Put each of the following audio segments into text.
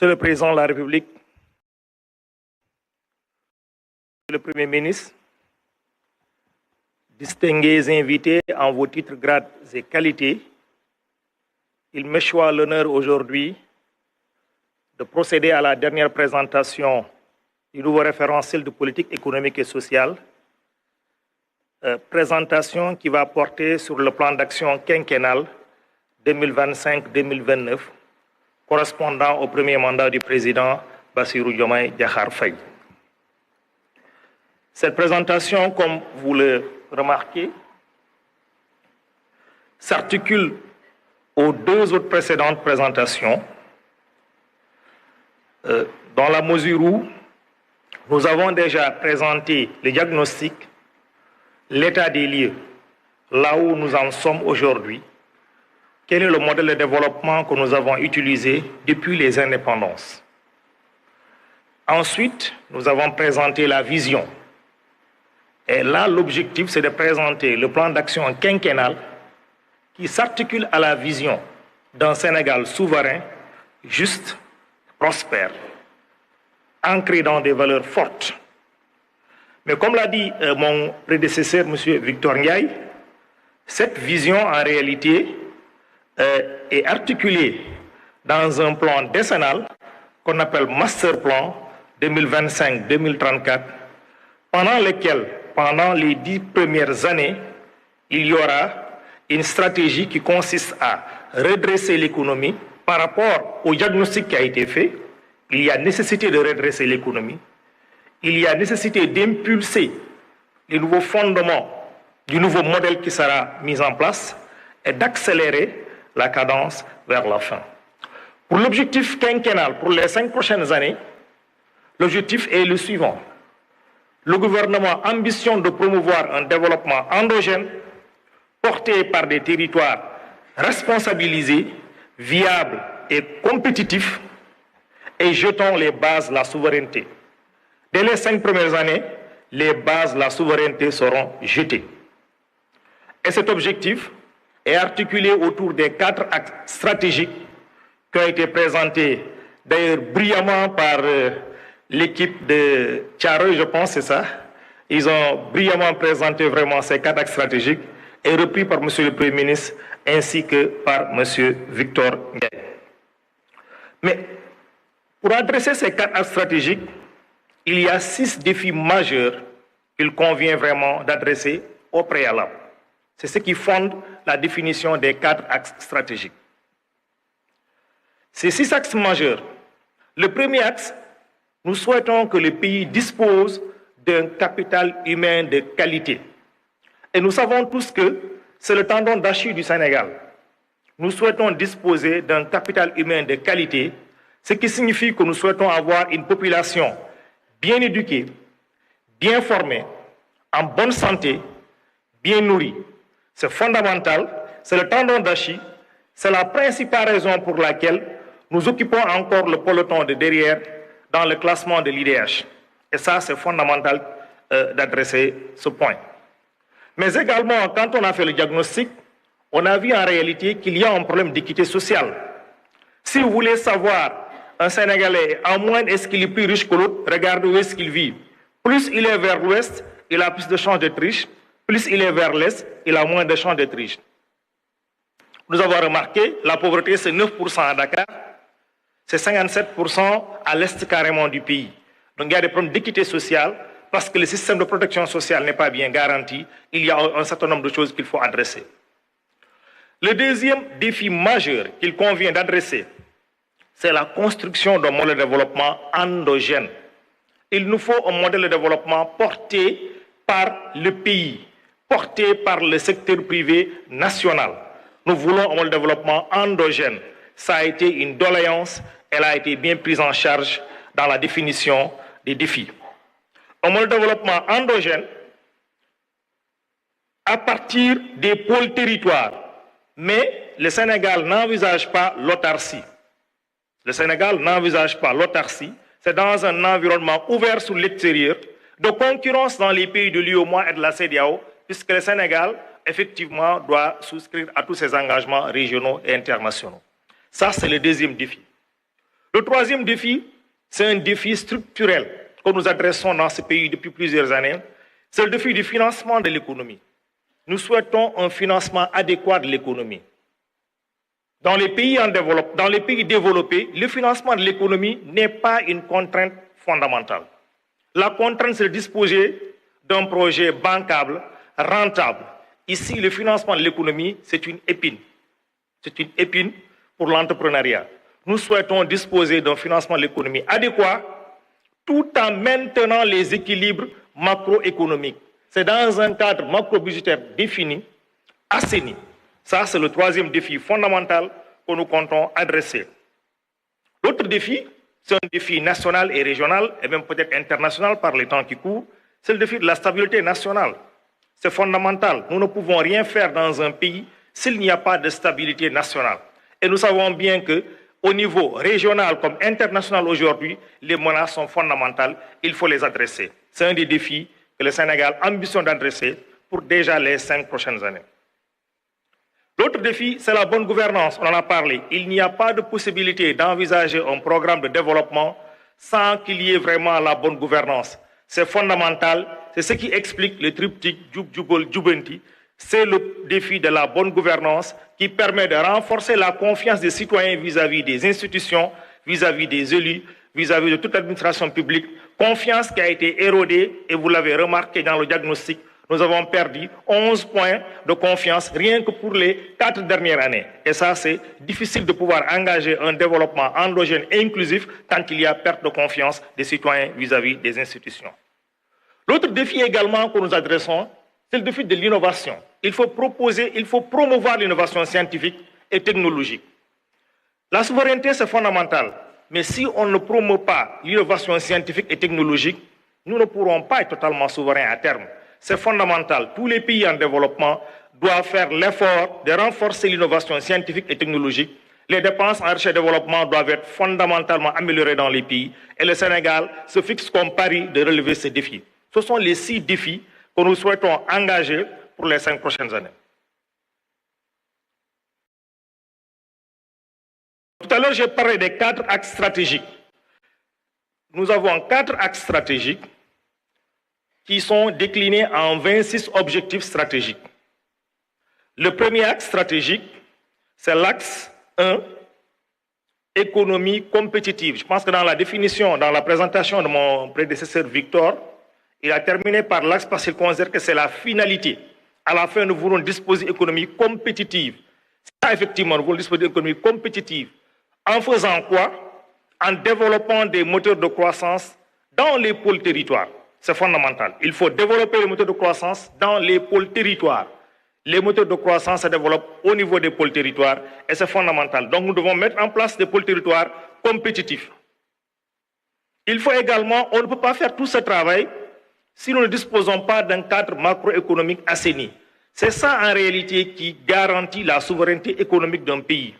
Monsieur le Président de la République, Monsieur le Premier ministre, distingués invités en vos titres, grades et qualités, il me choisit l'honneur aujourd'hui de procéder à la dernière présentation du nouveau référentiel de politique économique et sociale, présentation qui va porter sur le plan d'action quinquennal 2025-2029, correspondant au premier mandat du président Bassirou Diomaye Diakhar Faye. Cette présentation, comme vous le remarquez, s'articule aux deux autres précédentes présentations, dans la mesure où nous avons déjà présenté le diagnostic, l'état des lieux, là où nous en sommes aujourd'hui, quel est le modèle de développement que nous avons utilisé depuis les indépendances. Ensuite, nous avons présenté la vision. Et là, l'objectif, c'est de présenter le plan d'action quinquennal qui s'articule à la vision d'un Sénégal souverain, juste, prospère, ancré dans des valeurs fortes. Mais comme l'a dit mon prédécesseur, M. Victor Ndiaye, cette vision, en réalité, est articulée dans un plan décennal qu'on appelle Master Plan 2025-2034, pendant lequel, pendant les 10 premières années, il y aura une stratégie qui consiste à redresser l'économie par rapport au diagnostic qui a été fait. Il y a nécessité de redresser l'économie. Il y a nécessité d'impulser les nouveaux fondements du nouveau modèle qui sera mis en place et d'accélérer la cadence vers la fin. Pour l'objectif quinquennal, pour les 5 prochaines années, l'objectif est le suivant. Le gouvernement ambitionne de promouvoir un développement endogène porté par des territoires responsabilisés, viables et compétitifs et jetant les bases de la souveraineté. Dès les 5 premières années, les bases de la souveraineté seront jetées. Et cet objectif est articulé autour des 4 axes stratégiques qui ont été présentés d'ailleurs brillamment par l'équipe de Thiaroye, je pense, c'est ça. Ils ont brillamment présenté vraiment ces 4 axes stratégiques et repris par M. le Premier ministre ainsi que par M. Victor Ndiaye. Mais pour adresser ces 4 axes stratégiques, il y a 6 défis majeurs qu'il convient vraiment d'adresser au préalable. C'est ce qui fonde la définition des 4 axes stratégiques. Ces 6 axes majeurs, le premier axe, nous souhaitons que le pays dispose d'un capital humain de qualité. Et nous savons tous que c'est le tendon d'Achille du Sénégal. Nous souhaitons disposer d'un capital humain de qualité, ce qui signifie que nous souhaitons avoir une population bien éduquée, bien formée, en bonne santé, bien nourrie. C'est fondamental, c'est le tendon d'Achille, c'est la principale raison pour laquelle nous occupons encore le peloton de derrière dans le classement de l'IDH. Et ça, c'est fondamental d'adresser ce point. Mais également, quand on a fait le diagnostic, on a vu en réalité qu'il y a un problème d'équité sociale. Si vous voulez savoir, un Sénégalais, en moyenne, est-ce qu'il est plus riche que l'autre? Regardez où est-ce qu'il vit. Plus il est vers l'ouest, il a plus de chances d'être riche. Plus il est vers l'est, il a moins de chances d'être riche. Nous avons remarqué, la pauvreté, c'est 9% à Dakar, c'est 57% à l'est carrément du pays. Donc il y a des problèmes d'équité sociale parce que le système de protection sociale n'est pas bien garanti. Il y a un certain nombre de choses qu'il faut adresser. Le deuxième défi majeur qu'il convient d'adresser, c'est la construction d'un modèle de développement endogène. Il nous faut un modèle de développement porté par le pays, porté par le secteur privé national. Nous voulons un modèle de développement endogène. Ça a été une doléance, elle a été bien prise en charge dans la définition des défis. Un modèle de développement endogène à partir des pôles territoires. Mais le Sénégal n'envisage pas l'autarcie. Le Sénégal n'envisage pas l'autarcie. C'est dans un environnement ouvert sur l'extérieur, de concurrence dans les pays de l'UEMOA et de la CEDEAO, puisque le Sénégal, effectivement, doit souscrire à tous ses engagements régionaux et internationaux. Ça, c'est le deuxième défi. Le troisième défi, c'est un défi structurel que nous adressons dans ce pays depuis plusieurs années. C'est le défi du financement de l'économie. Nous souhaitons un financement adéquat de l'économie. Dans les pays développés, le financement de l'économie n'est pas une contrainte fondamentale. La contrainte, c'est de disposer d'un projet bancable, rentable. Ici, le financement de l'économie, c'est une épine. C'est une épine pour l'entrepreneuriat. Nous souhaitons disposer d'un financement de l'économie adéquat tout en maintenant les équilibres macroéconomiques. C'est dans un cadre macro-budgétaire défini, assaini. Ça, c'est le troisième défi fondamental que nous comptons adresser. L'autre défi, c'est un défi national et régional, et même peut-être international par les temps qui courent, c'est le défi de la stabilité nationale. C'est fondamental. Nous ne pouvons rien faire dans un pays s'il n'y a pas de stabilité nationale. Et nous savons bien qu'au niveau régional comme international aujourd'hui, les menaces sont fondamentales. Il faut les adresser. C'est un des défis que le Sénégal ambitionne d'adresser pour déjà les 5 prochaines années. L'autre défi, c'est la bonne gouvernance. On en a parlé. Il n'y a pas de possibilité d'envisager un programme de développement sans qu'il y ait vraiment la bonne gouvernance. C'est fondamental. C'est ce qui explique le triptyque Djoub, Djoubol, Djoubanti. C'est le défi de la bonne gouvernance qui permet de renforcer la confiance des citoyens vis-à-vis des institutions, vis-à-vis des élus, vis-à-vis de toute l'administration publique. Confiance qui a été érodée, et vous l'avez remarqué dans le diagnostic, nous avons perdu 11 points de confiance rien que pour les 4 dernières années. Et ça, c'est difficile de pouvoir engager un développement endogène et inclusif quand il y a perte de confiance des citoyens vis-à-vis des institutions. L'autre défi également que nous adressons, c'est le défi de l'innovation. Il faut promouvoir l'innovation scientifique et technologique. La souveraineté, c'est fondamental. Mais si on ne promeut pas l'innovation scientifique et technologique, nous ne pourrons pas être totalement souverains à terme. C'est fondamental. Tous les pays en développement doivent faire l'effort de renforcer l'innovation scientifique et technologique. Les dépenses en recherche et développement doivent être fondamentalement améliorées dans les pays. Et le Sénégal se fixe comme pari de relever ces défis. Ce sont les 6 défis que nous souhaitons engager pour les 5 prochaines années. Tout à l'heure, j'ai parlé des 4 axes stratégiques. Nous avons 4 axes stratégiques qui sont déclinés en 26 objectifs stratégiques. Le premier axe stratégique, c'est l'axe 1, économie compétitive. Je pense que dans la définition, dans la présentation de mon prédécesseur Victor, il a terminé par l'axe parce qu'il considère que c'est la finalité. À la fin, nous voulons disposer d'une économie compétitive. Ça, effectivement, nous voulons disposer d'une économie compétitive. En faisant quoi? En développant des moteurs de croissance dans les pôles territoires. C'est fondamental. Il faut développer les moteurs de croissance dans les pôles territoires. Les moteurs de croissance se développent au niveau des pôles territoires et c'est fondamental. Donc nous devons mettre en place des pôles territoires compétitifs. Il faut également, on ne peut pas faire tout ce travail si nous ne disposons pas d'un cadre macroéconomique assaini. C'est ça en réalité qui garantit la souveraineté économique d'un pays.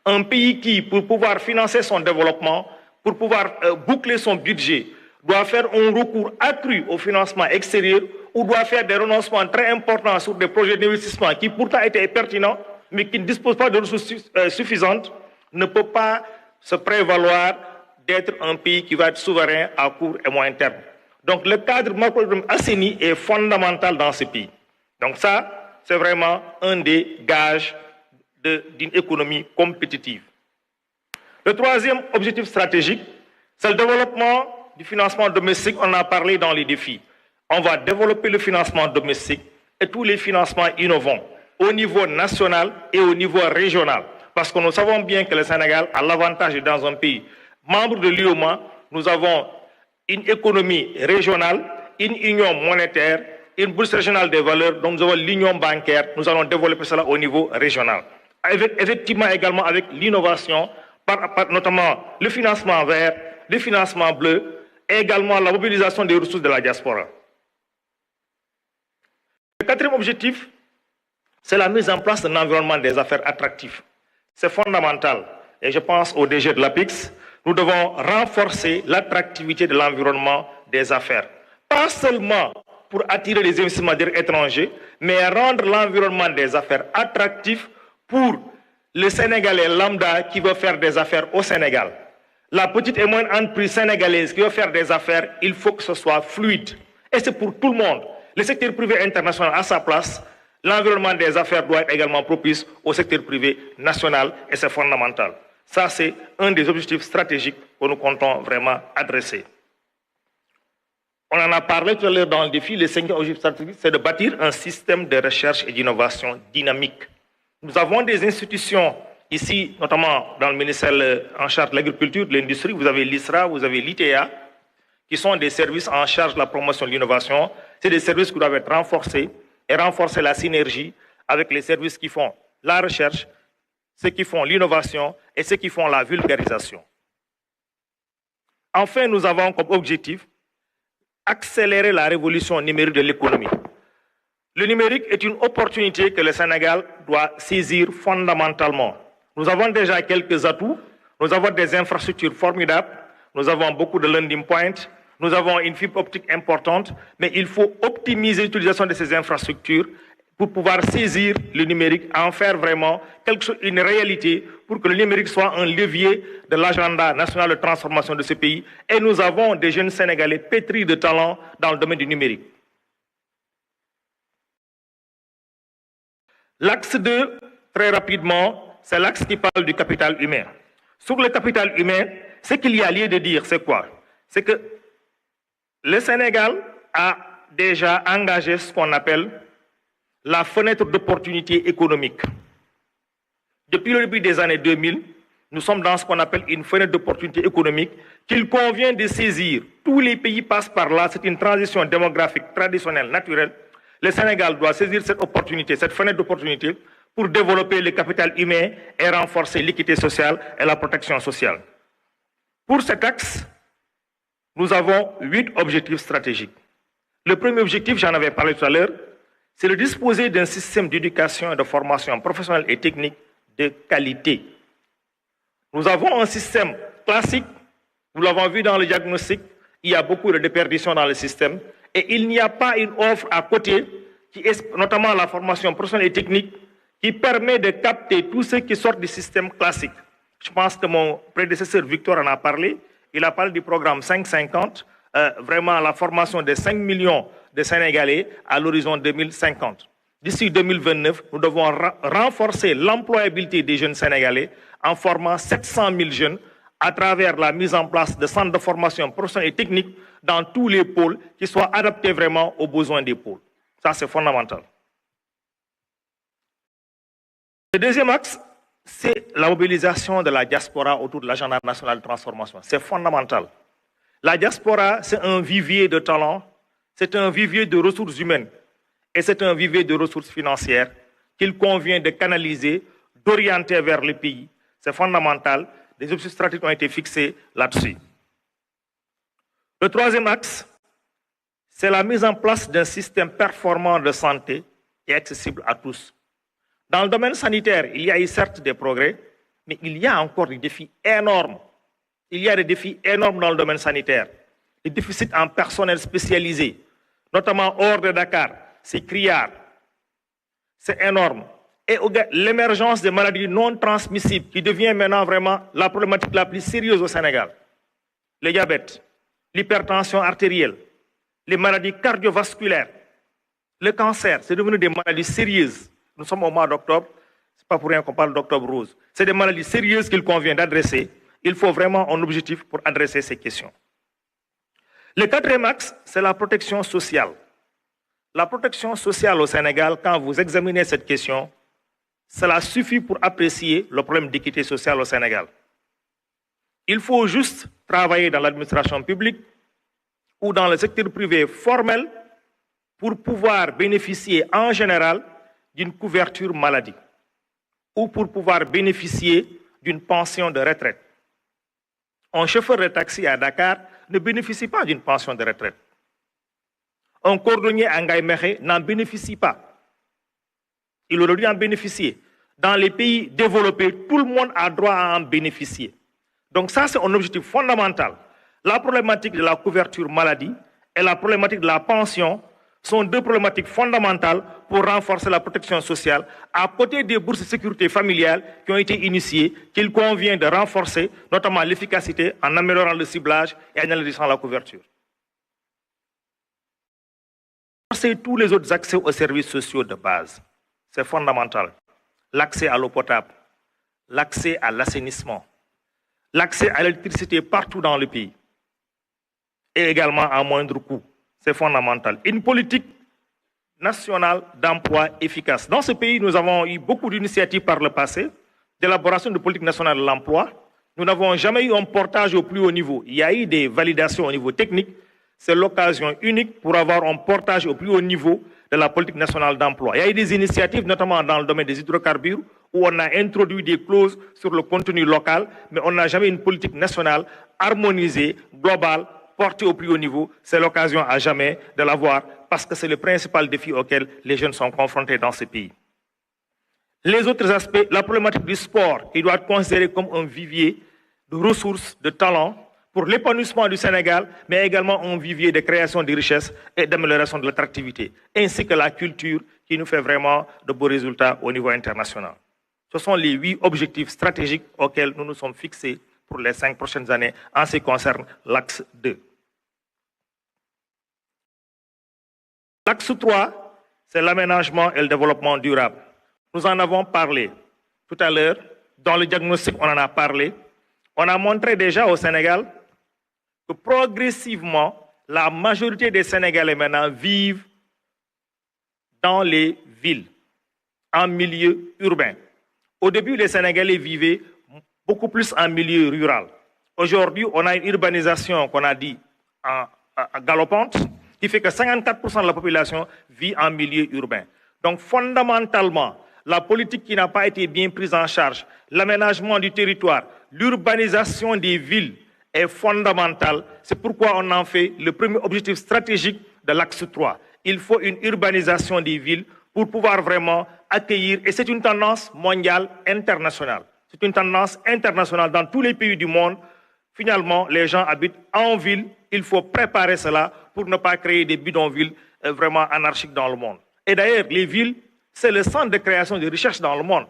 Un pays qui, pour pouvoir financer son développement, pour pouvoir boucler son budget, doit faire un recours accru au financement extérieur ou doit faire des renoncements très importants sur des projets d'investissement qui pourtant étaient pertinents, mais qui ne disposent pas de ressources suffisantes, ne peut pas se prévaloir d'être un pays qui va être souverain à court et moyen terme. Donc le cadre macroéconomique assaini est fondamental dans ce pays. Donc ça, c'est vraiment un des gages d'une économie compétitive. Le troisième objectif stratégique, c'est le développement du financement domestique. On en a parlé dans les défis. On va développer le financement domestique et tous les financements innovants au niveau national et au niveau régional. Parce que nous savons bien que le Sénégal a l'avantage d'être dans un pays membre de l'UEMOA. Nous avons une économie régionale, une union monétaire, une bourse régionale des valeurs, donc nous avons l'union bancaire. Nous allons développer cela au niveau régional. Effectivement également avec l'innovation, notamment le financement vert, le financement bleu, et également la mobilisation des ressources de la diaspora. Le quatrième objectif, c'est la mise en place d'un environnement des affaires attractif. C'est fondamental. Et je pense au DG de l'APIX, nous devons renforcer l'attractivité de l'environnement des affaires. Pas seulement pour attirer les investissements étrangers, mais rendre l'environnement des affaires attractif pour le Sénégalais lambda qui veut faire des affaires au Sénégal. La petite et moyenne entreprise sénégalaise qui veut faire des affaires, il faut que ce soit fluide. Et c'est pour tout le monde. Le secteur privé international a sa place. L'environnement des affaires doit être également propice au secteur privé national et c'est fondamental. Ça, c'est un des objectifs stratégiques que nous comptons vraiment adresser. On en a parlé tout à l'heure dans le défi. Le cinquième objectif stratégique, c'est de bâtir un système de recherche et d'innovation dynamique. Nous avons des institutions ici, notamment dans le ministère en charge de l'agriculture, de l'industrie. Vous avez l'ISRA, vous avez l'ITA, qui sont des services en charge de la promotion de l'innovation. C'est des services qui doivent être renforcés et renforcer la synergie avec les services qui font la recherche, ceux qui font l'innovation et ceux qui font la vulgarisation. Enfin, nous avons comme objectif accélérer la révolution numérique de l'économie. Le numérique est une opportunité que le Sénégal doit saisir fondamentalement. Nous avons déjà quelques atouts, nous avons des infrastructures formidables, nous avons beaucoup de landing points, nous avons une fibre optique importante, mais il faut optimiser l'utilisation de ces infrastructures pour pouvoir saisir le numérique, en faire vraiment une réalité pour que le numérique soit un levier de l'agenda national de transformation de ce pays. Et nous avons des jeunes Sénégalais pétris de talent dans le domaine du numérique. L'axe 2, très rapidement, c'est l'axe qui parle du capital humain. Sur le capital humain, ce qu'il y a lieu de dire, c'est quoi? C'est que le Sénégal a déjà engagé ce qu'on appelle la fenêtre d'opportunité économique. Depuis le début des années 2000, nous sommes dans ce qu'on appelle une fenêtre d'opportunité économique qu'il convient de saisir. Tous les pays passent par là, c'est une transition démographique traditionnelle, naturelle. Le Sénégal doit saisir cette opportunité, cette fenêtre d'opportunité pour développer le capital humain et renforcer l'équité sociale et la protection sociale. Pour cet axe, nous avons 8 objectifs stratégiques. Le premier objectif, j'en avais parlé tout à l'heure, c'est de disposer d'un système d'éducation et de formation professionnelle et technique de qualité. Nous avons un système classique, nous l'avons vu dans le diagnostic, il y a beaucoup de déperditions dans le système et il n'y a pas une offre à côté, qui est notamment la formation professionnelle et technique, qui permet de capter tous ceux qui sortent du système classique. Je pense que mon prédécesseur Victor en a parlé, il a parlé du programme 550, vraiment la formation de 5 millions de Sénégalais à l'horizon 2050. D'ici 2029, nous devons renforcer l'employabilité des jeunes Sénégalais en formant 700 000 jeunes à travers la mise en place de centres de formation professionnelle et technique dans tous les pôles qui soient adaptés vraiment aux besoins des pôles. Ça, c'est fondamental. Le deuxième axe, c'est la mobilisation de la diaspora autour de l'agenda national de transformation. C'est fondamental. La diaspora, c'est un vivier de talents, c'est un vivier de ressources humaines et c'est un vivier de ressources financières qu'il convient de canaliser, d'orienter vers le pays. C'est fondamental. Des objectifs stratégiques ont été fixés là-dessus. Le troisième axe, c'est la mise en place d'un système performant de santé et accessible à tous. Dans le domaine sanitaire, il y a eu certes des progrès, mais il y a encore des défis énormes. Il y a des défis énormes dans le domaine sanitaire. Les déficits en personnel spécialisé, notamment hors de Dakar, c'est criard. C'est énorme. Et l'émergence des maladies non transmissibles qui devient maintenant vraiment la problématique la plus sérieuse au Sénégal. Le diabète, l'hypertension artérielle, les maladies cardiovasculaires, le cancer, c'est devenu des maladies sérieuses. Nous sommes au mois d'octobre, ce n'est pas pour rien qu'on parle d'octobre rose. C'est des maladies sérieuses qu'il convient d'adresser. Il faut vraiment un objectif pour adresser ces questions. Le quatrième axe, c'est la protection sociale. La protection sociale au Sénégal, quand vous examinez cette question, cela suffit pour apprécier le problème d'équité sociale au Sénégal. Il faut juste travailler dans l'administration publique ou dans le secteur privé formel pour pouvoir bénéficier en général d'une couverture maladie ou pour pouvoir bénéficier d'une pension de retraite. Un chauffeur de taxi à Dakar ne bénéficie pas d'une pension de retraite. Un cordonnier à Ngaïméré n'en bénéficie pas. Il aurait dû en bénéficier. Dans les pays développés, tout le monde a droit à en bénéficier. Donc ça, c'est un objectif fondamental. La problématique de la couverture maladie et la problématique de la pension sont deux problématiques fondamentales pour renforcer la protection sociale, à côté des bourses de sécurité familiale qui ont été initiées, qu'il convient de renforcer, notamment l'efficacité en améliorant le ciblage et en élargissant la couverture. Renforcer tous les autres accès aux services sociaux de base, c'est fondamental. L'accès à l'eau potable, l'accès à l'assainissement, l'accès à l'électricité partout dans le pays, et également à moindre coût. C'est fondamental. Une politique nationale d'emploi efficace. Dans ce pays, nous avons eu beaucoup d'initiatives par le passé, d'élaboration de politique nationale de l'emploi. Nous n'avons jamais eu un portage au plus haut niveau. Il y a eu des validations au niveau technique. C'est l'occasion unique pour avoir un portage au plus haut niveau de la politique nationale d'emploi. Il y a eu des initiatives, notamment dans le domaine des hydrocarbures, où on a introduit des clauses sur le contenu local, mais on n'a jamais une politique nationale harmonisée, globale, portée au plus haut niveau. C'est l'occasion à jamais de l'avoir, parce que c'est le principal défi auquel les jeunes sont confrontés dans ce pays. Les autres aspects, la problématique du sport, qui doit être considéré comme un vivier de ressources, de talents, pour l'épanouissement du Sénégal, mais également un vivier de création de richesses et d'amélioration de l'attractivité, ainsi que la culture qui nous fait vraiment de beaux résultats au niveau international. Ce sont les 8 objectifs stratégiques auxquels nous nous sommes fixés pour les 5 prochaines années en ce qui concerne l'axe 2. L'axe 3, c'est l'aménagement et le développement durable. Nous en avons parlé tout à l'heure. Dans le diagnostic, on en a parlé. On a montré déjà au Sénégal que progressivement, la majorité des Sénégalais maintenant vivent dans les villes, en milieu urbain. Au début, les Sénégalais vivaient beaucoup plus en milieu rural. Aujourd'hui, on a une urbanisation qu'on a dit galopante, qui fait que 54% de la population vit en milieu urbain. Donc fondamentalement, la politique qui n'a pas été bien prise en charge, l'aménagement du territoire, l'urbanisation des villes est fondamentale. C'est pourquoi on en fait le premier objectif stratégique de l'axe 3. Il faut une urbanisation des villes pour pouvoir vraiment accueillir, et c'est une tendance mondiale, internationale. C'est une tendance internationale dans tous les pays du monde. Finalement, les gens habitent en ville. Il faut préparer cela pour ne pas créer des bidonvilles vraiment anarchiques dans le monde. Et d'ailleurs, les villes, c'est le centre de création de richesses dans le monde.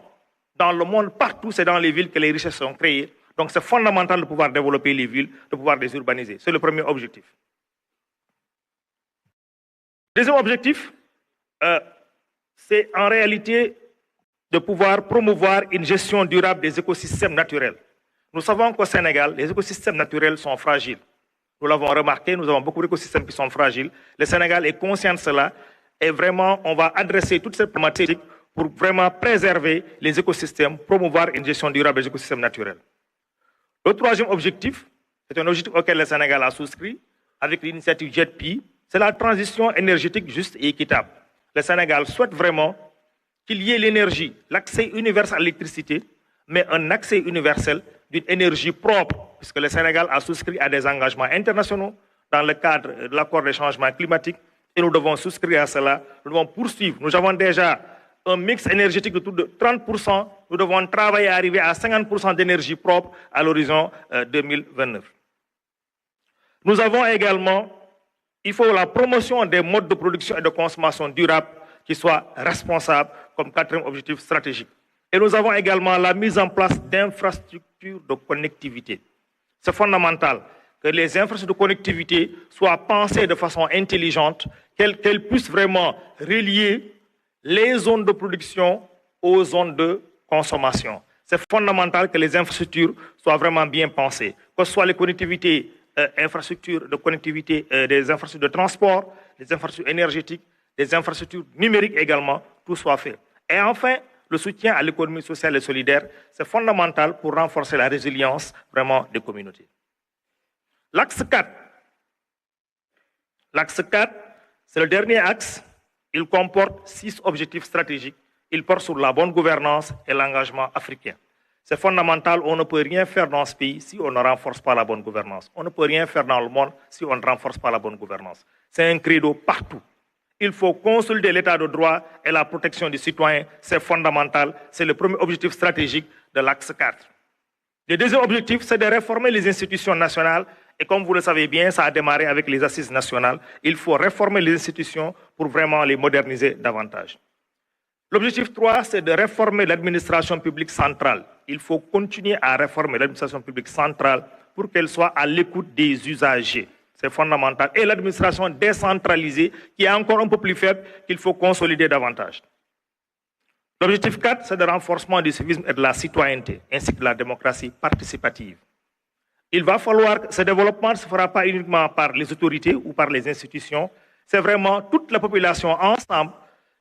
Dans le monde, partout, c'est dans les villes que les richesses sont créées. Donc c'est fondamental de pouvoir développer les villes, de pouvoir les urbaniser. C'est le premier objectif. Deuxième objectif, c'est en réalité de pouvoir promouvoir une gestion durable des écosystèmes naturels. Nous savons qu'au Sénégal, les écosystèmes naturels sont fragiles. Nous l'avons remarqué, nous avons beaucoup d'écosystèmes qui sont fragiles. Le Sénégal est conscient de cela et vraiment, on va adresser toutes ces problématiques pour vraiment préserver les écosystèmes, promouvoir une gestion durable des écosystèmes naturels. Le troisième objectif, c'est un objectif auquel le Sénégal a souscrit avec l'initiative JETP, c'est la transition énergétique juste et équitable. Le Sénégal souhaite vraiment qu'il y ait l'énergie, l'accès universel à l'électricité, mais un accès universel d'une énergie propre, puisque le Sénégal a souscrit à des engagements internationaux dans le cadre de l'accord des changements climatiques, et nous devons souscrire à cela, nous devons poursuivre. Nous avons déjà un mix énergétique de tout de 30%, nous devons travailler à arriver à 50% d'énergie propre à l'horizon 2029. Nous avons également, il faut la promotion des modes de production et de consommation durables qui soient responsables comme quatrième objectif stratégique. Et nous avons également la mise en place d'infrastructures de connectivité. C'est fondamental que les infrastructures de connectivité soient pensées de façon intelligente, qu'elles puissent vraiment relier les zones de production aux zones de consommation. C'est fondamental que les infrastructures soient vraiment bien pensées, que ce soit les connectivités, infrastructures de connectivité, des infrastructures de transport, des infrastructures énergétiques, des infrastructures numériques également, tout soit fait. Et enfin, le soutien à l'économie sociale et solidaire, c'est fondamental pour renforcer la résilience vraiment des communautés. L'axe 4. L'axe 4, c'est le dernier axe. Il comporte 6 objectifs stratégiques. Il porte sur la bonne gouvernance et l'engagement africain. C'est fondamental, on ne peut rien faire dans ce pays si on ne renforce pas la bonne gouvernance. On ne peut rien faire dans le monde si on ne renforce pas la bonne gouvernance. C'est un credo partout. Il faut consolider l'état de droit et la protection des citoyens. C'est fondamental. C'est le premier objectif stratégique de l'axe 4. Le deuxième objectif, c'est de réformer les institutions nationales Et comme vous le savez bien, ça a démarré avec les assises nationales. Il faut réformer les institutions pour vraiment les moderniser davantage. L'objectif 3, c'est de réformer l'administration publique centrale. Il faut continuer à réformer l'administration publique centrale pour qu'elle soit à l'écoute des usagers. C'est fondamental. Et l'administration décentralisée, qui est encore un peu plus faible, qu'il faut consolider davantage. L'objectif 4, c'est le renforcement du civisme et de la citoyenneté, ainsi que de la démocratie participative. Il va falloir que ce développement ne se fera pas uniquement par les autorités ou par les institutions, c'est vraiment toute la population ensemble.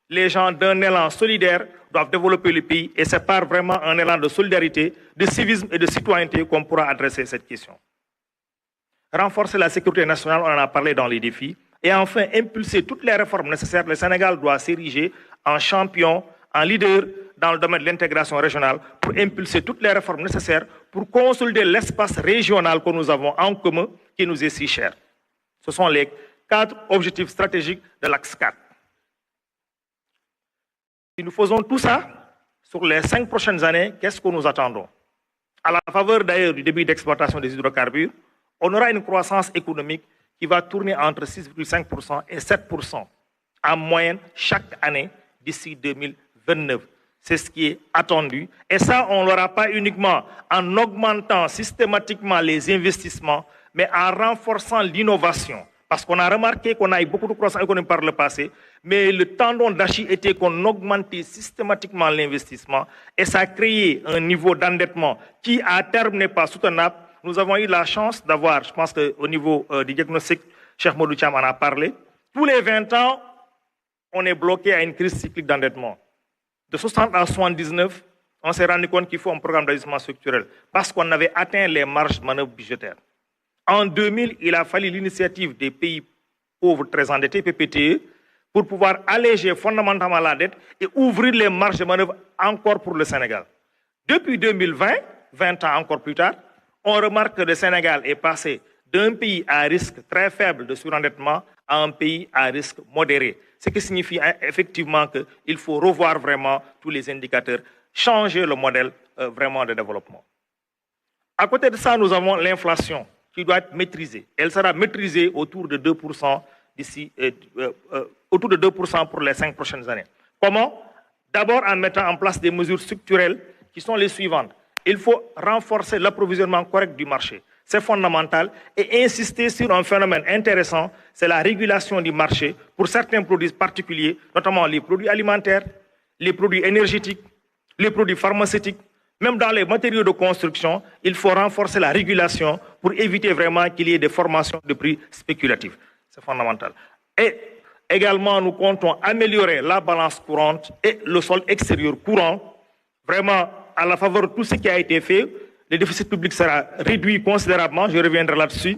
Les gens d'un élan solidaire doivent développer le pays et c'est par vraiment un élan de solidarité, de civisme et de citoyenneté qu'on pourra adresser cette question. Renforcer la sécurité nationale, on en a parlé dans les défis. Et enfin, impulser toutes les réformes nécessaires. Le Sénégal doit s'ériger en champion, en leader dans le domaine de l'intégration régionale pour impulser toutes les réformes nécessaires pour consolider l'espace régional que nous avons en commun qui nous est si cher. Ce sont les 4 objectifs stratégiques de l'axe 4. Si nous faisons tout ça, sur les 5 prochaines années, qu'est-ce que nous attendons? À la faveur d'ailleurs du début d'exploitation des hydrocarbures, on aura une croissance économique qui va tourner entre 6,5% et 7% en moyenne chaque année d'ici 2029. C'est ce qui est attendu. Et ça, on ne l'aura pas uniquement en augmentant systématiquement les investissements, mais en renforçant l'innovation. Parce qu'on a remarqué qu'on a eu beaucoup de croissance économique par le passé, mais le tendon d'Achille était qu'on augmentait systématiquement l'investissement et ça a créé un niveau d'endettement qui à terme n'est pas soutenable. Nous avons eu la chance d'avoir, je pense qu'au niveau du diagnostic, Cheikh Modou Thiam en a parlé, tous les 20 ans, on est bloqué à une crise cyclique d'endettement. De 60 à 79, on s'est rendu compte qu'il faut un programme d'ajustement structurel parce qu'on avait atteint les marges de manœuvre budgétaires. En 2000, il a fallu l'initiative des pays pauvres très endettés, PPTE, pour pouvoir alléger fondamentalement la dette et ouvrir les marges de manœuvre encore pour le Sénégal. Depuis 2020, 20 ans encore plus tard, on remarque que le Sénégal est passé d'un pays à risque très faible de surendettement à un pays à risque modéré. Ce qui signifie effectivement qu'il faut revoir vraiment tous les indicateurs, changer le modèle vraiment de développement. À côté de ça, nous avons l'inflation qui doit être maîtrisée. Elle sera maîtrisée autour de 2% d'ici, autour de 2% pour les 5 prochaines années. Comment? D'abord en mettant en place des mesures structurelles qui sont les suivantes. Il faut renforcer l'approvisionnement correct du marché. C'est fondamental et insister sur un phénomène intéressant, c'est la régulation du marché pour certains produits particuliers, notamment les produits alimentaires, les produits énergétiques, les produits pharmaceutiques. Même dans les matériaux de construction, il faut renforcer la régulation pour éviter vraiment qu'il y ait des formations de prix spéculatifs. C'est fondamental. Et également, nous comptons améliorer la balance courante et le solde extérieur courant. Vraiment, à la faveur de tout ce qui a été fait, le déficit public sera réduit considérablement, je reviendrai là-dessus.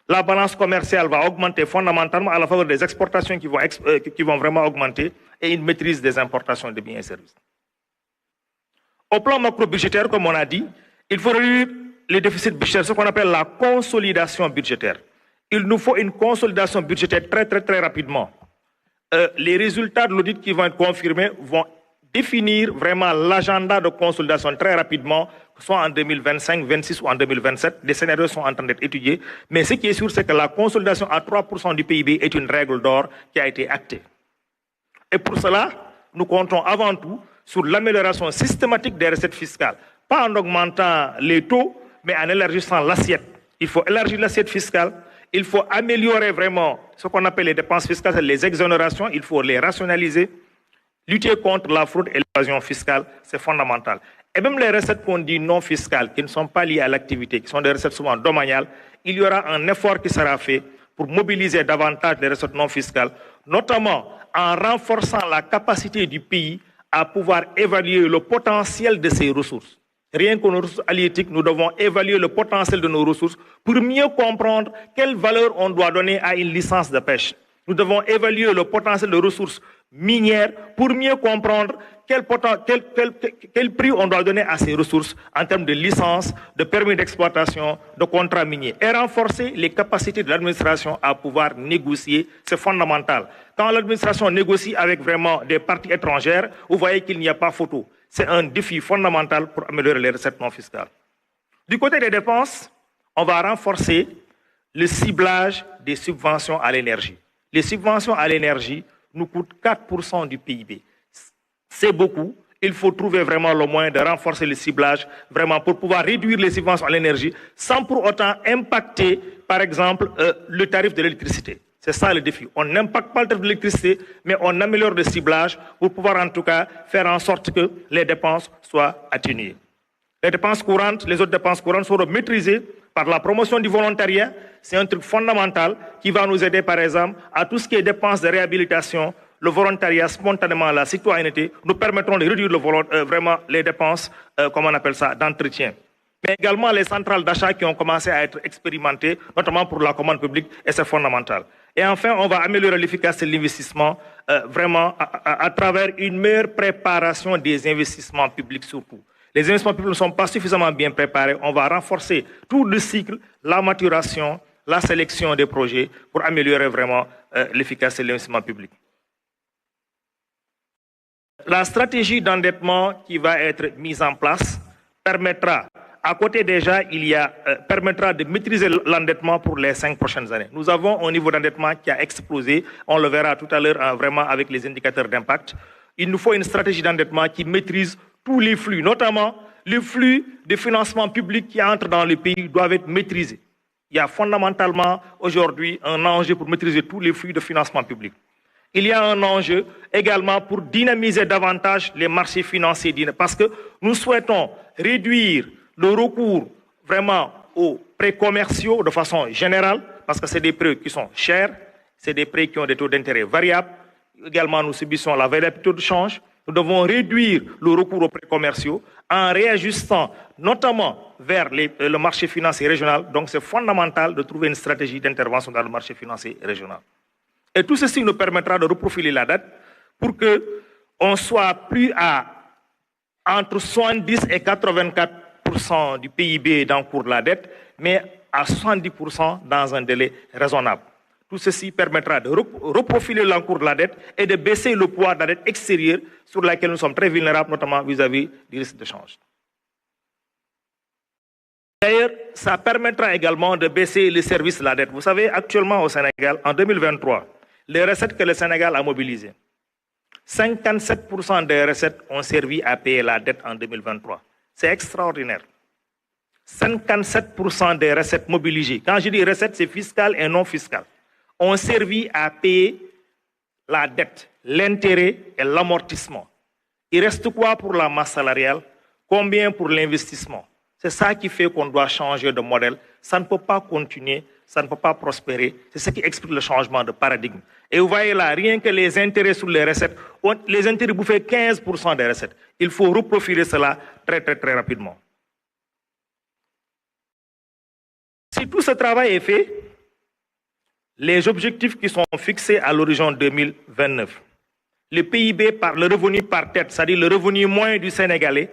La balance commerciale va augmenter fondamentalement à la faveur des exportations qui vont vraiment augmenter et une maîtrise des importations de biens et services. Au plan macro-budgétaire, comme on a dit, il faut réduire les déficits budgétaires, ce qu'on appelle la consolidation budgétaire. Il nous faut une consolidation budgétaire très rapidement. Les résultats de l'audit qui vont être confirmés vont définir vraiment l'agenda de consolidation très rapidement, soit en 2025, 2026 ou en 2027. Des scénarios sont en train d'être étudiés. Mais ce qui est sûr, c'est que la consolidation à 3% du PIB est une règle d'or qui a été actée. Et pour cela, nous comptons avant tout sur l'amélioration systématique des recettes fiscales. Pas en augmentant les taux, mais en élargissant l'assiette. Il faut élargir l'assiette fiscale. Il faut améliorer vraiment ce qu'on appelle les dépenses fiscales, les exonérations. Il faut les rationaliser. Lutter contre la fraude et l'évasion fiscale, c'est fondamental. Et même les recettes qu'on dit non fiscales, qui ne sont pas liées à l'activité, qui sont des recettes souvent domaniales, il y aura un effort qui sera fait pour mobiliser davantage les recettes non fiscales, notamment en renforçant la capacité du pays à pouvoir évaluer le potentiel de ses ressources. Rien que nos ressources halieutiques, nous devons évaluer le potentiel de nos ressources pour mieux comprendre quelle valeur on doit donner à une licence de pêche. Nous devons évaluer le potentiel de ressources minières pour mieux comprendre quel prix on doit donner à ces ressources en termes de licences, de permis d'exploitation, de contrats miniers. Et renforcer les capacités de l'administration à pouvoir négocier, c'est fondamental. Quand l'administration négocie avec vraiment des parties étrangères, vous voyez qu'il n'y a pas photo. C'est un défi fondamental pour améliorer les recettes non fiscales. Du côté des dépenses, on va renforcer le ciblage des subventions à l'énergie. Les subventions à l'énergie nous coûtent 4% du PIB. C'est beaucoup. Il faut trouver vraiment le moyen de renforcer le ciblage, vraiment pour pouvoir réduire les subventions à l'énergie sans pour autant impacter, par exemple, le tarif de l'électricité. C'est ça le défi. On n'impacte pas le tarif de l'électricité, mais on améliore le ciblage pour pouvoir en tout cas faire en sorte que les dépenses soient atténuées. Les dépenses courantes, les autres dépenses courantes seront maîtrisées par la promotion du volontariat. C'est un truc fondamental qui va nous aider, par exemple, à tout ce qui est dépenses de réhabilitation, le volontariat, spontanément, la citoyenneté, nous permettront de réduire vraiment les dépenses, comme on appelle ça, d'entretien. Mais également les centrales d'achat qui ont commencé à être expérimentées, notamment pour la commande publique, et c'est fondamental. Et enfin, on va améliorer l'efficacité de l'investissement, vraiment à travers une meilleure préparation des investissements publics surtout. Les investissements publics ne sont pas suffisamment bien préparés. On va renforcer tout le cycle, la maturation, la sélection des projets pour améliorer vraiment l'efficacité de l'investissement public. La stratégie d'endettement qui va être mise en place permettra, à côté déjà, permettra de maîtriser l'endettement pour les 5 prochaines années. Nous avons un niveau d'endettement qui a explosé. On le verra tout à l'heure vraiment avec les indicateurs d'impact. Il nous faut une stratégie d'endettement qui maîtrise tous les flux, notamment les flux de financement public qui entrent dans le pays doivent être maîtrisés. Il y a fondamentalement aujourd'hui un enjeu pour maîtriser tous les flux de financement public. Il y a un enjeu également pour dynamiser davantage les marchés financiers parce que nous souhaitons réduire le recours vraiment aux prêts commerciaux de façon générale parce que c'est des prêts qui sont chers, c'est des prêts qui ont des taux d'intérêt variables. Également, nous subissons la variabilité de change. Nous devons réduire le recours aux prêts commerciaux en réajustant notamment vers le marché financier régional. Donc, c'est fondamental de trouver une stratégie d'intervention dans le marché financier régional. Et tout ceci nous permettra de reprofiler la dette pour qu'on soit plus à entre 70 et 84% du PIB d'encours de la dette, mais à 70% dans un délai raisonnable. Tout ceci permettra de reprofiler l'encours de la dette et de baisser le poids de la dette extérieure sur laquelle nous sommes très vulnérables, notamment vis-à-vis du risque de change. D'ailleurs, ça permettra également de baisser les services de la dette. Vous savez, actuellement au Sénégal, en 2023, les recettes que le Sénégal a mobilisées, 57% des recettes ont servi à payer la dette en 2023. C'est extraordinaire. 57% des recettes mobilisées, quand je dis recettes, c'est fiscal et non fiscal, ont servi à payer la dette, l'intérêt et l'amortissement. Il reste quoi pour la masse salariale? Combien pour l'investissement? C'est ça qui fait qu'on doit changer de modèle. Ça ne peut pas continuer, ça ne peut pas prospérer. C'est ce qui explique le changement de paradigme. Et vous voyez là, rien que les intérêts sur les recettes, les intérêts bouffent 15% des recettes. Il faut reprofiler cela très rapidement. Si tout ce travail est fait, les objectifs qui sont fixés à l'horizon 2029, le PIB, le revenu par tête, c'est-à-dire le revenu moyen du Sénégalais,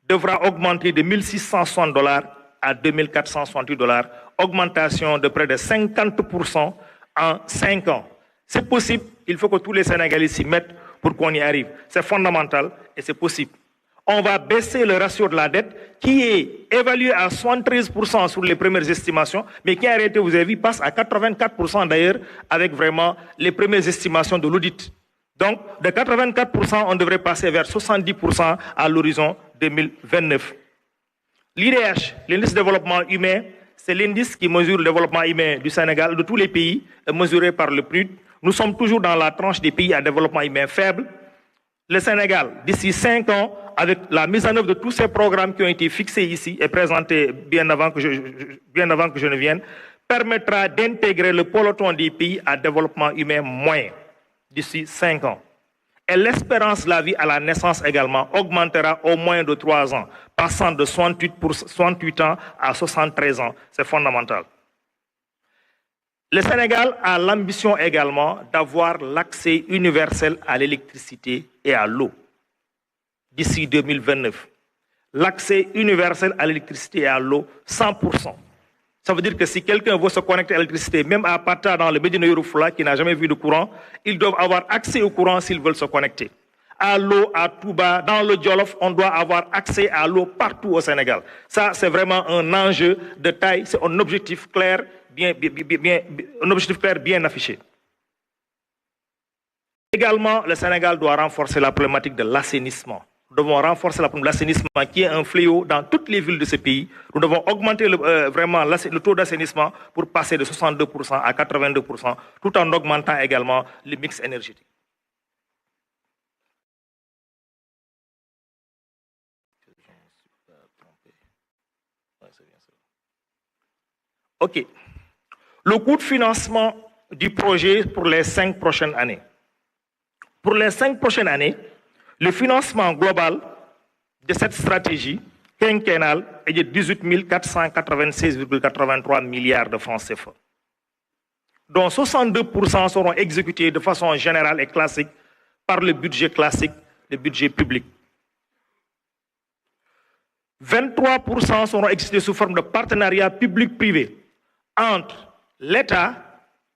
devra augmenter de 1 660 $ à 2 468 $, augmentation de près de 50% en 5 ans. C'est possible, il faut que tous les Sénégalais s'y mettent pour qu'on y arrive. C'est fondamental et c'est possible. On va baisser le ratio de la dette qui est évalué à 73% sur les premières estimations, mais qui en réalité, vous avez vu, passe à 84% d'ailleurs avec vraiment les premières estimations de l'audit. Donc, de 84%, on devrait passer vers 70% à l'horizon 2029. L'IDH, l'indice de développement humain, c'est l'indice qui mesure le développement humain du Sénégal, de tous les pays, mesuré par le PNUD. Nous sommes toujours dans la tranche des pays à développement humain faible. Le Sénégal, d'ici 5 ans, avec la mise en œuvre de tous ces programmes qui ont été fixés ici et présentés bien avant que je ne vienne, permettra d'intégrer le peloton des pays à développement humain moyen d'ici 5 ans. Et l'espérance de la vie à la naissance également augmentera au moins de 3 ans, passant de 68 ans à 73 ans. C'est fondamental. Le Sénégal a l'ambition également d'avoir l'accès universel à l'électricité et à l'eau d'ici 2029. L'accès universel à l'électricité et à l'eau, 100%. Ça veut dire que si quelqu'un veut se connecter à l'électricité, même à Pata dans le Médina Yoro Fula qui n'a jamais vu de courant, ils doivent avoir accès au courant s'ils veulent se connecter. À l'eau, à Touba, dans le Djolof, on doit avoir accès à l'eau partout au Sénégal. Ça, c'est vraiment un enjeu de taille, c'est un objectif clair, un objectif clair bien affiché. Également, le Sénégal doit renforcer la problématique de l'assainissement. Nous devons renforcer l'assainissement qui est un fléau dans toutes les villes de ce pays. Nous devons augmenter vraiment le taux d'assainissement pour passer de 62% à 82%, tout en augmentant également le mix énergétique. OK. Le coût de financement du projet pour les 5 prochaines années. Pour les 5 prochaines années, le financement global de cette stratégie quinquennale est de 18 496,83 milliards de francs CFA, dont 62% seront exécutés de façon générale et classique par le budget classique, le budget public. 23% seront exécutés sous forme de partenariat public-privé entre l'État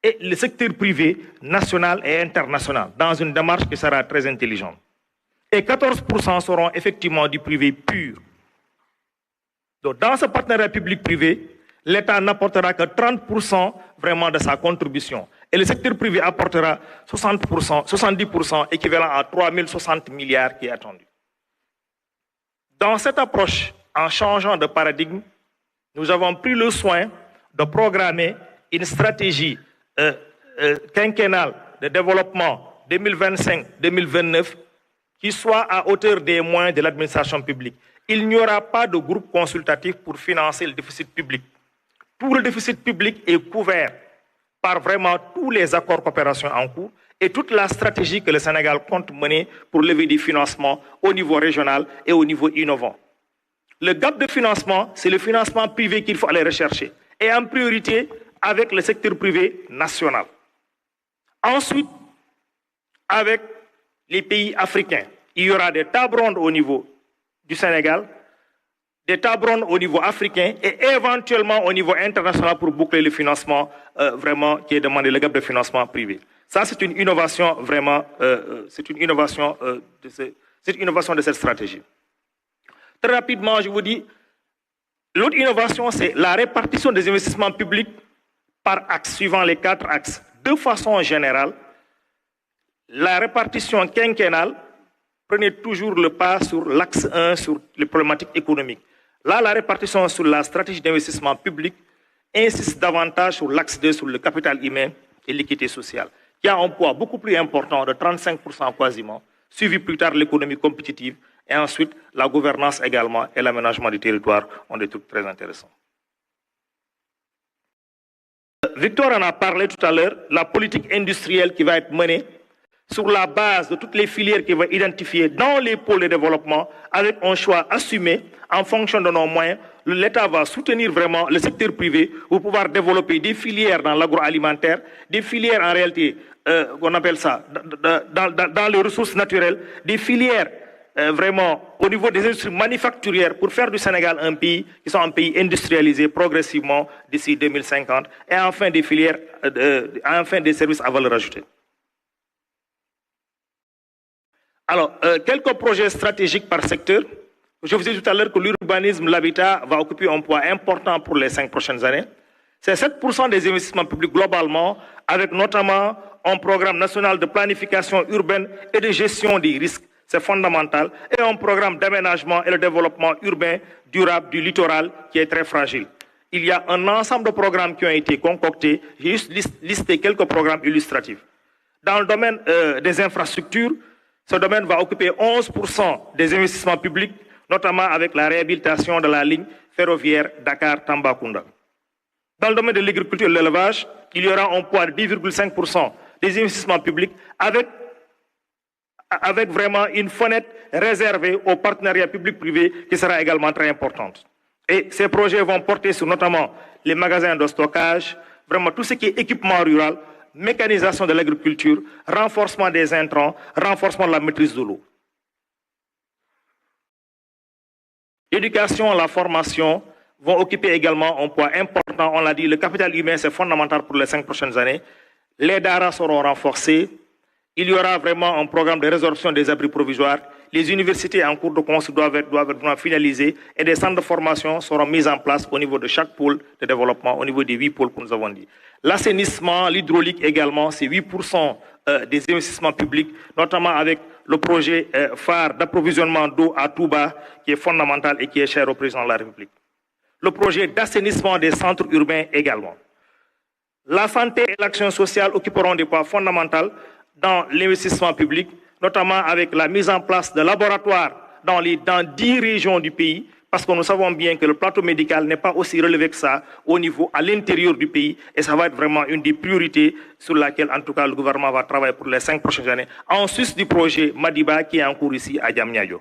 et le secteur privé national et international, dans une démarche qui sera très intelligente. Et 14% seront effectivement du privé pur. Donc, dans ce partenariat public-privé, l'État n'apportera que 30% vraiment de sa contribution. Et le secteur privé apportera 70%, équivalent à 3060 milliards qui est attendu. Dans cette approche, en changeant de paradigme, nous avons pris le soin de programmer une stratégie quinquennale de développement 2025-2029 qui soit à hauteur des moyens de l'administration publique. Il n'y aura pas de groupe consultatif pour financer le déficit public. Tout le déficit public est couvert par vraiment tous les accords de coopération en cours et toute la stratégie que le Sénégal compte mener pour lever des financements au niveau régional et au niveau innovant. Le gap de financement, c'est le financement privé qu'il faut aller rechercher, et en priorité avec le secteur privé national. Ensuite, avec les pays africains, il y aura des tables rondes au niveau du Sénégal, des tables rondes au niveau africain et éventuellement au niveau international pour boucler le financement vraiment qui est demandé, le gap de financement privé. Ça, c'est une innovation vraiment, c'est une innovation de cette stratégie. Très rapidement, je vous dis, l'autre innovation, c'est la répartition des investissements publics par axe, suivant les 4 axes. De façon générale, la répartition quinquennale prenait toujours le pas sur l'axe 1, sur les problématiques économiques. Là, la répartition sur la stratégie d'investissement public insiste davantage sur l'axe 2, sur le capital humain et l'équité sociale, qui a un poids beaucoup plus important, de 35% quasiment, suivi plus tard l'économie compétitive, et ensuite la gouvernance également et l'aménagement du territoire ont des trucs très intéressants. Victor en a parlé tout à l'heure, la politique industrielle qui va être menée sur la base de toutes les filières qu'il va identifier dans les pôles de développement, avec un choix assumé en fonction de nos moyens. L'État va soutenir vraiment le secteur privé pour pouvoir développer des filières dans l'agroalimentaire, des filières en réalité, on appelle ça, dans les ressources naturelles, des filières vraiment au niveau des industries manufacturières pour faire du Sénégal un pays qui soit un pays industrialisé progressivement d'ici 2050, et enfin des filières, enfin des services à valeur ajoutée. Alors, quelques projets stratégiques par secteur. Je vous ai dit tout à l'heure que l'urbanisme, l'habitat va occuper un poids important pour les 5 prochaines années. C'est 7% des investissements publics globalement, avec notamment un programme national de planification urbaine et de gestion des risques. C'est fondamental. Et un programme d'aménagement et de développement urbain durable du littoral qui est très fragile. Il y a un ensemble de programmes qui ont été concoctés. J'ai juste listé quelques programmes illustratifs. Dans le domaine des infrastructures, ce domaine va occuper 11% des investissements publics, notamment avec la réhabilitation de la ligne ferroviaire Dakar-Tambacounda. Dans le domaine de l'agriculture et de l'élevage, il y aura un poids de 10,5% des investissements publics avec vraiment une fenêtre réservée aux partenariats publics-privés qui sera également très importante. Et ces projets vont porter sur notamment les magasins de stockage, vraiment tout ce qui est équipement rural, mécanisation de l'agriculture, renforcement des intrants, renforcement de la maîtrise de l'eau. L'éducation et la formation vont occuper également un poids important. On l'a dit, le capital humain, c'est fondamental pour les 5 prochaines années. Les DARA seront renforcés. Il y aura vraiment un programme de résorption des abris provisoires. les universités en cours de construction doivent être vraiment finalisées et des centres de formation seront mis en place au niveau de chaque pôle de développement, au niveau des 8 pôles que nous avons dit. L'assainissement, l'hydraulique également, c'est 8% des investissements publics, notamment avec le projet phare d'approvisionnement d'eau à Touba, qui est fondamental et qui est cher au président de la République. Le projet d'assainissement des centres urbains également. La santé et l'action sociale occuperont des poids fondamentaux dans l'investissement public, notamment avec la mise en place de laboratoires dans 10 régions du pays, parce que nous savons bien que le plateau médical n'est pas aussi relevé que ça au niveau à l'intérieur du pays, et ça va être vraiment une des priorités sur laquelle, en tout cas, le gouvernement va travailler pour les 5 prochaines années, en sus du projet Madiba qui est en cours ici à Diamniadio.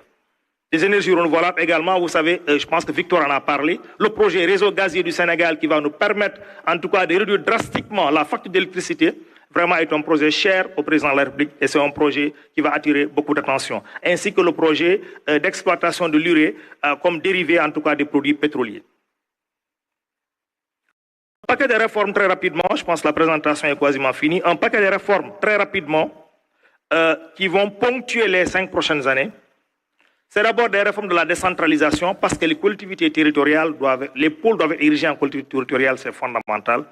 Les énergies renouvelables également, vous savez, je pense que Victor en a parlé, le projet réseau gazier du Sénégal qui va nous permettre, en tout cas, de réduire drastiquement la facture d'électricité, vraiment est un projet cher au président de la République et c'est un projet qui va attirer beaucoup d'attention. Ainsi que le projet d'exploitation de l'urée comme dérivé, en tout cas, des produits pétroliers. Un paquet de réformes très rapidement, je pense que la présentation est quasiment finie, un paquet de réformes très rapidement qui vont ponctuer les 5 prochaines années. C'est d'abord des réformes de la décentralisation parce que les collectivités territoriales les pôles doivent être érigés en collectivités territoriales, c'est fondamental.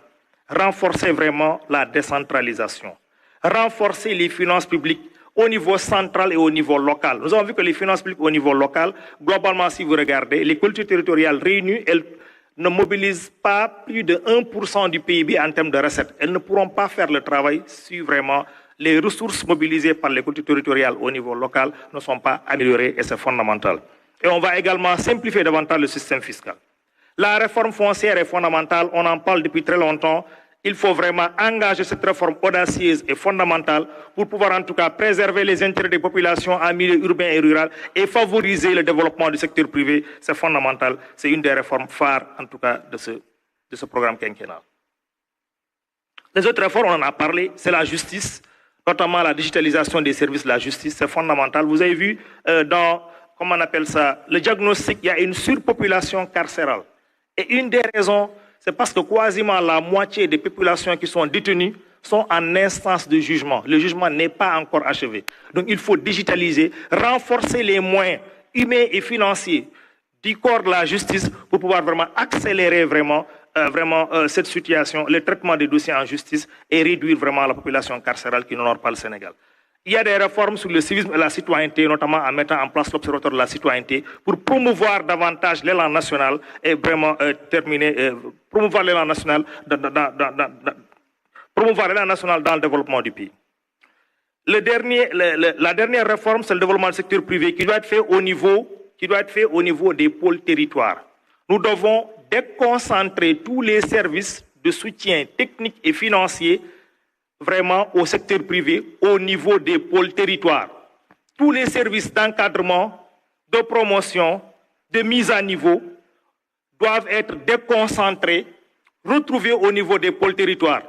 Renforcer vraiment la décentralisation. Renforcer les finances publiques au niveau central et au niveau local. Nous avons vu que les finances publiques au niveau local, globalement, si vous regardez, les collectivités territoriales réunies, elles ne mobilisent pas plus de 1% du PIB en termes de recettes. Elles ne pourront pas faire le travail si vraiment les ressources mobilisées par les collectivités territoriales au niveau local ne sont pas améliorées et c'est fondamental. Et on va également simplifier davantage le système fiscal. La réforme foncière est fondamentale, on en parle depuis très longtemps. Il faut vraiment engager cette réforme audacieuse et fondamentale pour pouvoir en tout cas préserver les intérêts des populations en milieu urbain et rural et favoriser le développement du secteur privé. C'est fondamental, c'est une des réformes phares en tout cas de ce programme quinquennal. Les autres réformes, on en a parlé, c'est la justice, notamment la digitalisation des services de la justice, c'est fondamental. Vous avez vu dans, comment on appelle ça, le diagnostic, il y a une surpopulation carcérale. Et une des raisons, c'est parce que quasiment la moitié des populations qui sont détenues sont en instance de jugement. Le jugement n'est pas encore achevé. Donc il faut digitaliser, renforcer les moyens humains et financiers du corps de la justice pour pouvoir vraiment accélérer vraiment cette situation, le traitement des dossiers en justice et réduire vraiment la population carcérale qui n'honore pas le Sénégal. Il y a des réformes sur le civisme et la citoyenneté, notamment en mettant en place l'observatoire de la citoyenneté pour promouvoir davantage l'élan national et vraiment promouvoir l'élan national dans le développement du pays. La dernière réforme, c'est le développement du secteur privé qui doit être fait au niveau des pôles territoires. Nous devons déconcentrer tous les services de soutien technique et financier vraiment au secteur privé au niveau des pôles territoires. Tous les services d'encadrement, de promotion, de mise à niveau doivent être déconcentrés, retrouvés au niveau des pôles territoires.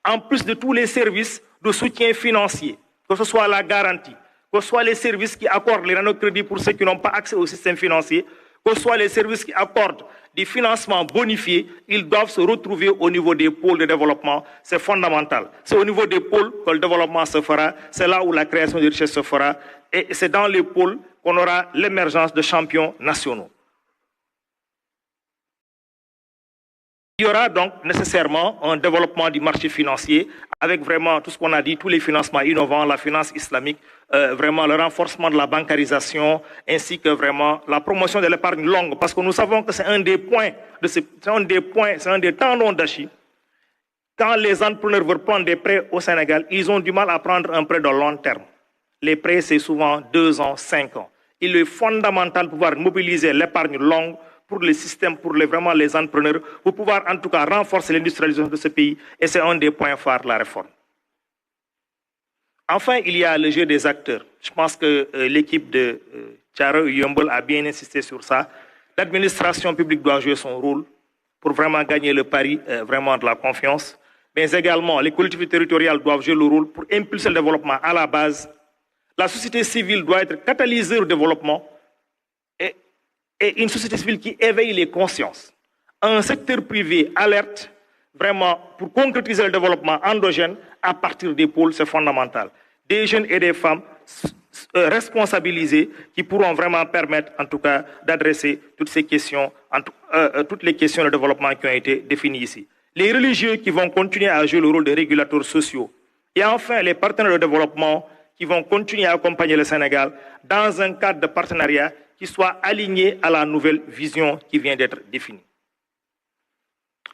En plus de tous les services de soutien financier, que ce soit la garantie, que ce soit les services qui accordent les nanocrédits pour ceux qui n'ont pas accès au système financier, que ce soit les services qui accordent des financements bonifiés, ils doivent se retrouver au niveau des pôles de développement. C'est fondamental. C'est au niveau des pôles que le développement se fera. C'est là où la création de richesses se fera. Et c'est dans les pôles qu'on aura l'émergence de champions nationaux. Il y aura donc nécessairement un développement du marché financier avec vraiment tout ce qu'on a dit, tous les financements innovants, la finance islamique, vraiment le renforcement de la bancarisation, ainsi que vraiment la promotion de l'épargne longue, parce que nous savons que c'est un des points, c'est un des tendons d'Achille. Quand les entrepreneurs veulent prendre des prêts au Sénégal, ils ont du mal à prendre un prêt de long terme. Les prêts, c'est souvent 2 ans, 5 ans. Il est fondamental de pouvoir mobiliser l'épargne longue pour les systèmes, pour vraiment les entrepreneurs, pour pouvoir en tout cas renforcer l'industrialisation de ce pays. Et c'est un des points phares de la réforme. Enfin, il y a le jeu des acteurs. Je pense que l'équipe de Thiaroye et Yeumbeul a bien insisté sur ça. L'administration publique doit jouer son rôle pour vraiment gagner le pari vraiment de la confiance. Mais également, les collectivités territoriales doivent jouer le rôle pour impulser le développement à la base. La société civile doit être catalyseur au développement. Et une société civile qui éveille les consciences. Un secteur privé alerte vraiment pour concrétiser le développement endogène à partir des pôles, c'est fondamental. Des jeunes et des femmes responsabilisés qui pourront vraiment permettre, en tout cas, d'adresser toutes ces questions, toutes les questions de développement qui ont été définies ici. Les religieux qui vont continuer à jouer le rôle de régulateurs sociaux. Et enfin, les partenaires de développement qui vont continuer à accompagner le Sénégal dans un cadre de partenariat qui soit aligné à la nouvelle vision qui vient d'être définie.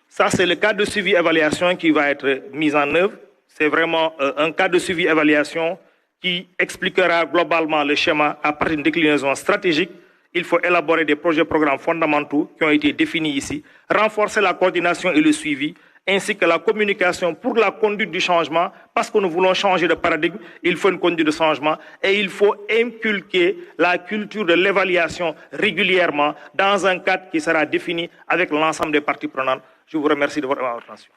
Ça, c'est le cadre de suivi-évaluation qui va être mis en œuvre. C'est vraiment un cadre de suivi-évaluation qui expliquera globalement le schéma à partir d'une déclinaison stratégique. Il faut élaborer des projets programmes fondamentaux qui ont été définis ici, renforcer la coordination et le suivi, ainsi que la communication pour la conduite du changement, parce que nous voulons changer de paradigme, il faut une conduite de changement et il faut inculquer la culture de l'évaluation régulièrement dans un cadre qui sera défini avec l'ensemble des parties prenantes. Je vous remercie de votre attention.